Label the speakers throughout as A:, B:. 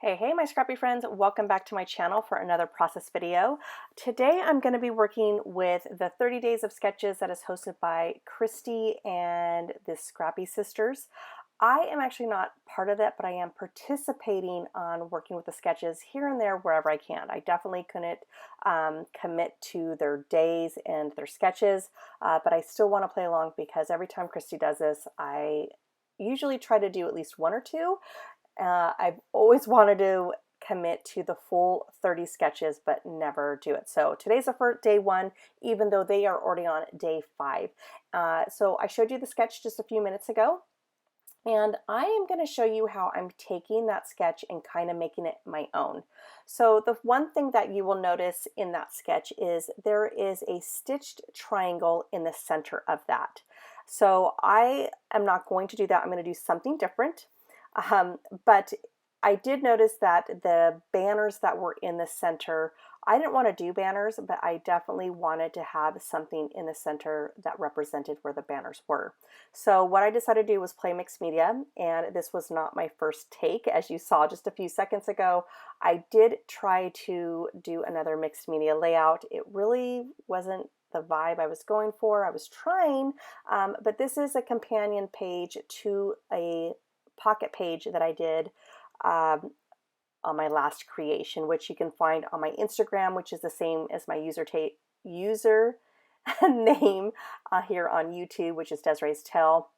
A: Hey, my scrappy friends, welcome back to my channel for another process video. Today I'm going to be working with the 30 Days of Sketches that is hosted by Christie and the Scrappy Sisters. I am actually not part of that, but I am participating on working with the sketches here and there wherever I can. I definitely couldn't commit to their days and their sketches, but I still want to play along because every time Christie does this, I usually try to do at least one or two. I've always wanted to commit to the full 30 sketches, but never do it. So today's the first day one, even though they are already on day 5. So I showed you the sketch just a few minutes ago, and I am going to show you how I'm taking that sketch and kind of making it my own. So the one thing that you will notice in that sketch is there is a stitched triangle in the center of that. So I am not going to do that. I'm going to do something different. But I did notice that the banners that were in the center, I didn't want to do banners, but I definitely wanted to have something in the center that represented where the banners were. So what I decided to do was play mixed media, and this was not my first take. As you saw just a few seconds ago, I did try to do another mixed media layout. It really wasn't the vibe I was going for. I was trying, but this is a companion page to a pocket page that I did on my last creation, which you can find on my Instagram, which is the same as my user name here on YouTube, which is Desiree's Tale.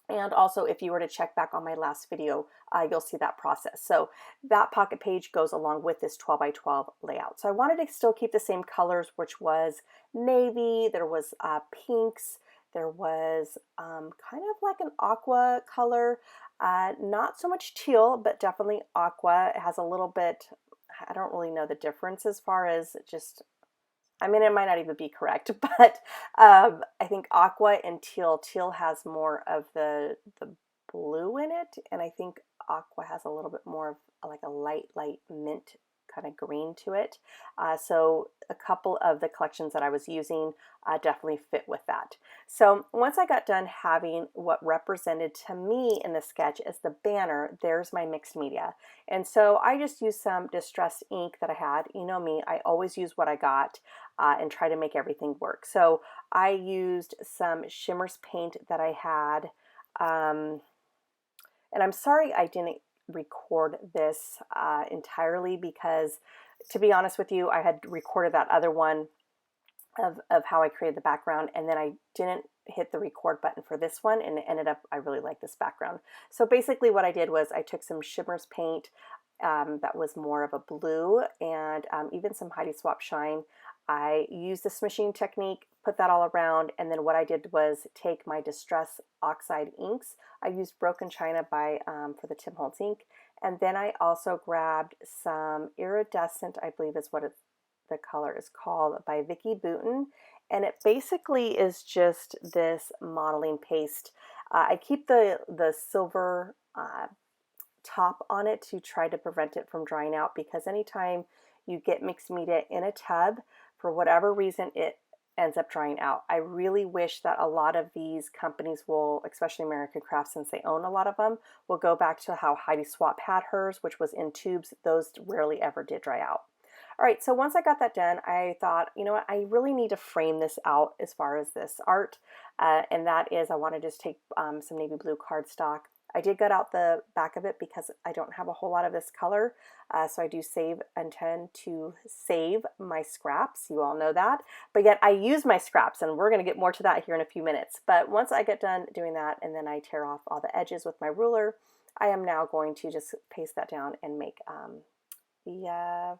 A: And also, if you were to check back on my last video, you'll see that process. So that pocket page goes along with this 12 by 12 layout. So I wanted to still keep the same colors, which was navy, there was pinks, there was kind of like an aqua color, not so much teal, but definitely aqua. It has a little bit, I don't really know the difference as far as just, I mean, it might not even be correct, but I think aqua and teal has more of the blue in it, and I think aqua has a little bit more of like a light mint kind of green to it. So a couple of the collections that I was using definitely fit with that. So once I got done having what represented to me in the sketch as the banner, there's my mixed media. And so I just used some distressed ink that I had. You know me, I always use what I got and try to make everything work. So I used some Shimmerz paint that I had. And I'm sorry I didn't record this entirely because, to be honest with you, I had recorded that other one of how I created the background, and then I didn't hit the record button for this one, and it ended up, I really like this background. So basically what I did was I took some Shimmerz paint that was more of a blue, and even some Heidi Swap Shine. I used the smishing technique, put that all around, and then what I did was take my Distress Oxide inks. I used Broken China for the Tim Holtz ink, and then I also grabbed some Iridescent, I believe is what the color is called, by Vicki Boutin, and it basically is just this modeling paste. I keep the silver top on it to try to prevent it from drying out, because anytime you get mixed media in a tub, for whatever reason, it ends up drying out. I really wish that a lot of these companies will, especially American Crafts, since they own a lot of them, will go back to how Heidi Swap had hers, which was in tubes. Those rarely ever did dry out. All right, so once I got that done, I thought, you know what, I really need to frame this out as far as this art, and that is I want to just take some navy blue cardstock. I did gut out the back of it because I don't have a whole lot of this color, so I do intend to save my scraps. You all know that, but yet I use my scraps, and we're going to get more to that here in a few minutes. But once I get done doing that, and then I tear off all the edges with my ruler, I am now going to just paste that down and make the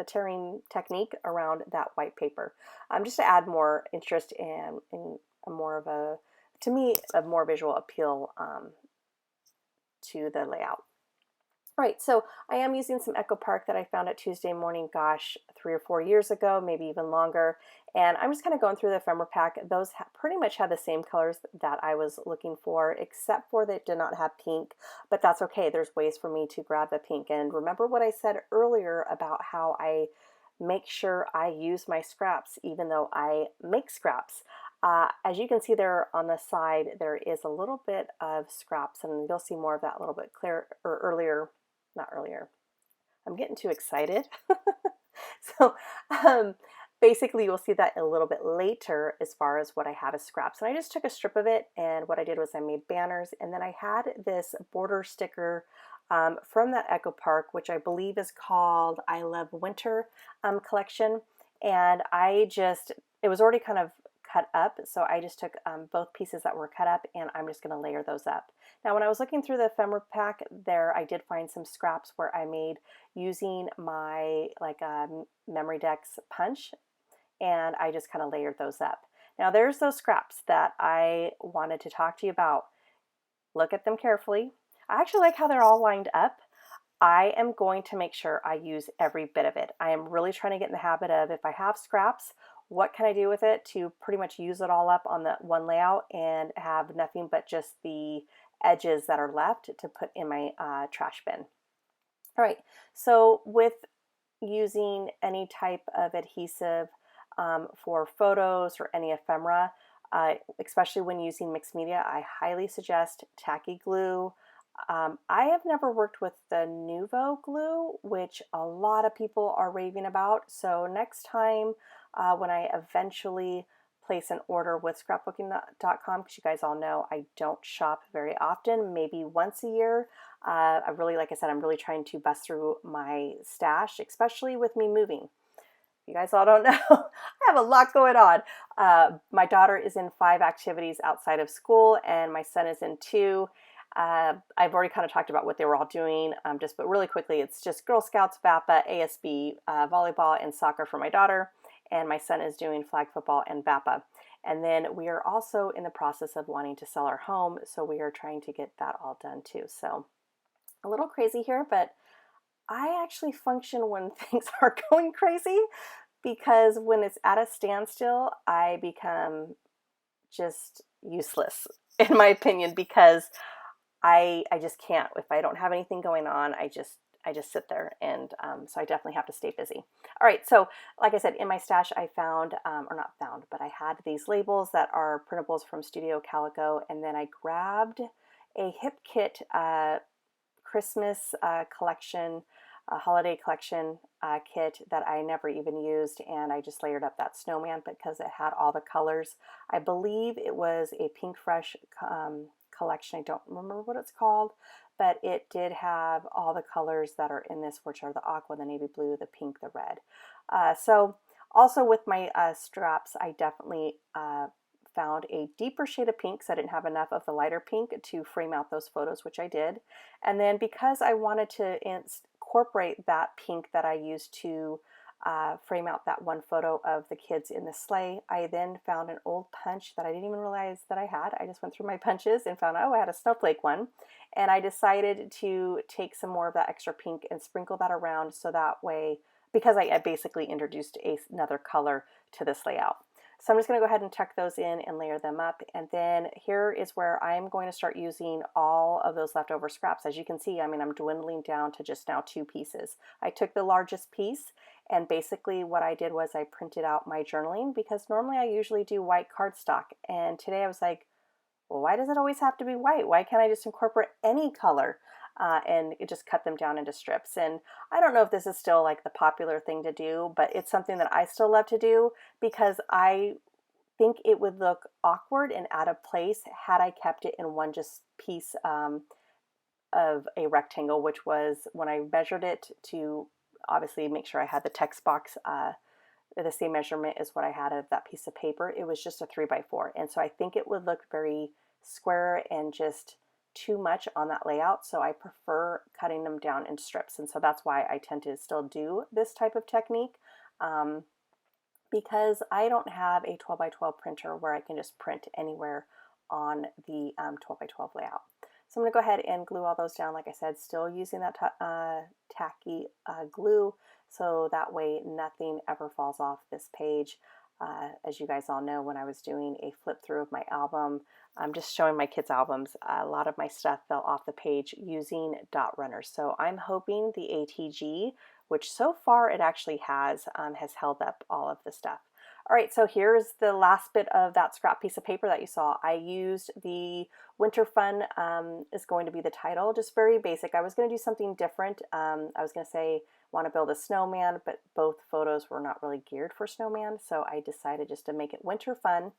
A: tearing technique around that white paper, just to add more interest and a more of a, to me, a more visual appeal to the layout. Right, so I am using some Echo Park that I found at Tuesday Morning, gosh, 3 or 4 years ago, maybe even longer. And I'm just kind of going through the ephemera pack. Those pretty much had the same colors that I was looking for, except for they did not have pink, but that's okay. There's ways for me to grab the pink. And remember what I said earlier about how I make sure I use my scraps, even though I make scraps. As you can see there on the side, there is a little bit of scraps, and you'll see more of that a little bit clear, or earlier, not earlier. I'm getting too excited. So basically you'll see that a little bit later as far as what I have as scraps. And I just took a strip of it, and what I did was I made banners, and then I had this border sticker from that Echo Park, which I believe is called I Love Winter collection. And it was already kind of cut up, so I just took both pieces that were cut up, and I'm just going to layer those up. Now when I was looking through the ephemera pack there, I did find some scraps where I made using my memory decks punch, and I just kind of layered those up. Now there's those scraps that I wanted to talk to you about. Look at them carefully. I actually like how they're all lined up. I am going to make sure I use every bit of it. I am really trying to get in the habit of, if I have scraps, what can I do with it to pretty much use it all up on the one layout and have nothing but just the edges that are left to put in my trash bin. All right, so with using any type of adhesive for photos or any ephemera, especially when using mixed media, I highly suggest tacky glue. I have never worked with the Nuvo glue, which a lot of people are raving about. So next time when I eventually place an order with scrapbooking.com, because you guys all know I don't shop very often, maybe once a year. Like I said, I'm really trying to bust through my stash, especially with me moving. You guys all don't know, I have a lot going on. My daughter is in 5 activities outside of school, and my son is in 2. I've already kind of talked about what they were all doing, but really quickly, it's just Girl Scouts, VAPA, ASB, volleyball, and soccer for my daughter, and my son is doing flag football and VAPA. And then we are also in the process of wanting to sell our home, so we are trying to get that all done too. So a little crazy here, but I actually function when things are going crazy, because when it's at a standstill, I become just useless, in my opinion, because I just can't. If I don't have anything going on, I just sit there, and so I definitely have to stay busy. All right, so like I said, in my stash I found, or not found, but I had these labels that are printables from Studio Calico, and then I grabbed a Hip Kit Christmas collection, holiday collection kit that I never even used, and I just layered up that snowman because it had all the colors. I believe it was a Pink Fresh collection. I don't remember what it's called, but it did have all the colors that are in this, which are the aqua, the navy blue, the pink, the red. So also with my straps, I definitely found a deeper shade of pink, because I didn't have enough of the lighter pink to frame out those photos, which I did. And then because I wanted to incorporate that pink that I used to frame out that one photo of the kids in the sleigh, I then found an old punch that I didn't even realize that I had. I just went through my punches and found, oh, I had a snowflake one. And I decided to take some more of that extra pink and sprinkle that around, so that way, because I basically introduced another color to this layout. So I'm just going to go ahead and tuck those in and layer them up. And then here is where I'm going to start using all of those leftover scraps. As you can see, I mean, I'm dwindling down to just now 2 pieces. I took the largest piece, and basically what I did was I printed out my journaling, because normally I usually do white cardstock. And today I was like, well, why does it always have to be white? Why can't I just incorporate any color? And just cut them down into strips. And I don't know if this is still like the popular thing to do, but it's something that I still love to do, because I think it would look awkward and out of place had I kept it in one just piece of a rectangle, which was when I measured it to obviously make sure I had the text box the same measurement as what I had of that piece of paper. It was just a 3x4, and so I think it would look very square and just too much on that layout, so I prefer cutting them down in strips. And so that's why I tend to still do this type of technique, because I don't have a 12x12 printer where I can just print anywhere on the 12x12 layout. So I'm going to go ahead and glue all those down, like I said, still using that tacky glue, so that way nothing ever falls off this page. As you guys all know, when I was doing a flip through of my album, I'm just showing my kids' albums, a lot of my stuff fell off the page using dot runners. So I'm hoping the ATG, which so far it actually has held up all of the stuff. All right, so here's the last bit of that scrap piece of paper that you saw. I used the Winter Fun is going to be the title, just very basic. I was going to do something different. I was going to say, want to build a snowman, but both photos were not really geared for snowman, so I decided just to make it Winter Fun.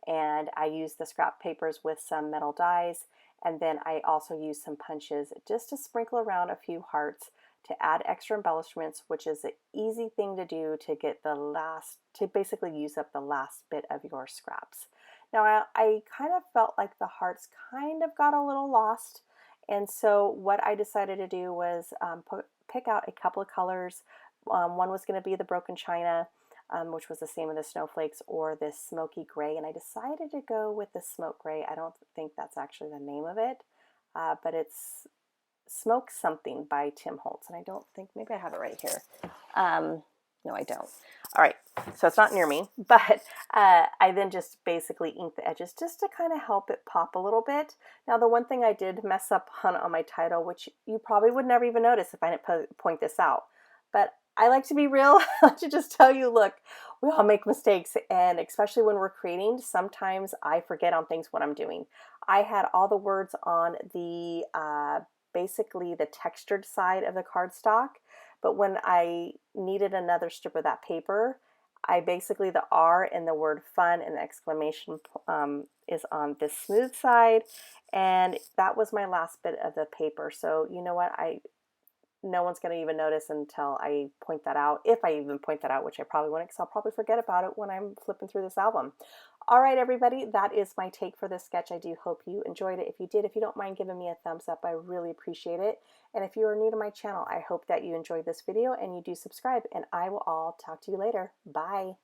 A: And I used the scrap papers with some metal dies, and then I also used some punches just to sprinkle around a few hearts to add extra embellishments, which is an easy thing to do to get the last, to basically use up the last bit of your scraps. Now I kind of felt like the hearts kind of got a little lost, and so what I decided to do was pick out a couple of colors. One was going to be the broken china, which was the same with the snowflakes, or this smoky gray, and I decided to go with the smoke gray. I don't think that's actually the name of it, but it's Smoke Something by Tim Holtz, and I don't think, maybe I have it right here. No, I don't. All right, so it's not near me, but I then just basically inked the edges just to kind of help it pop a little bit. Now, the one thing I did mess up on my title, which you probably would never even notice if I didn't point this out, but I like to be real. I like to just tell you, look, we all make mistakes, and especially when we're creating, sometimes I forget on things what I'm doing. I had all the words on the basically the textured side of the cardstock, but when I needed another strip of that paper, I basically, the R in the word fun and the exclamation is on this smooth side, and that was my last bit of the paper. So you know what, no one's going to even notice until I point that out, if I even point that out, which I probably won't, because I'll probably forget about it when I'm flipping through this album. All right, everybody, that is my take for this sketch. I do hope you enjoyed it. If you did, if you don't mind giving me a thumbs up, I really appreciate it. And if you are new to my channel, I hope that you enjoyed this video and you do subscribe, and I will all talk to you later. Bye.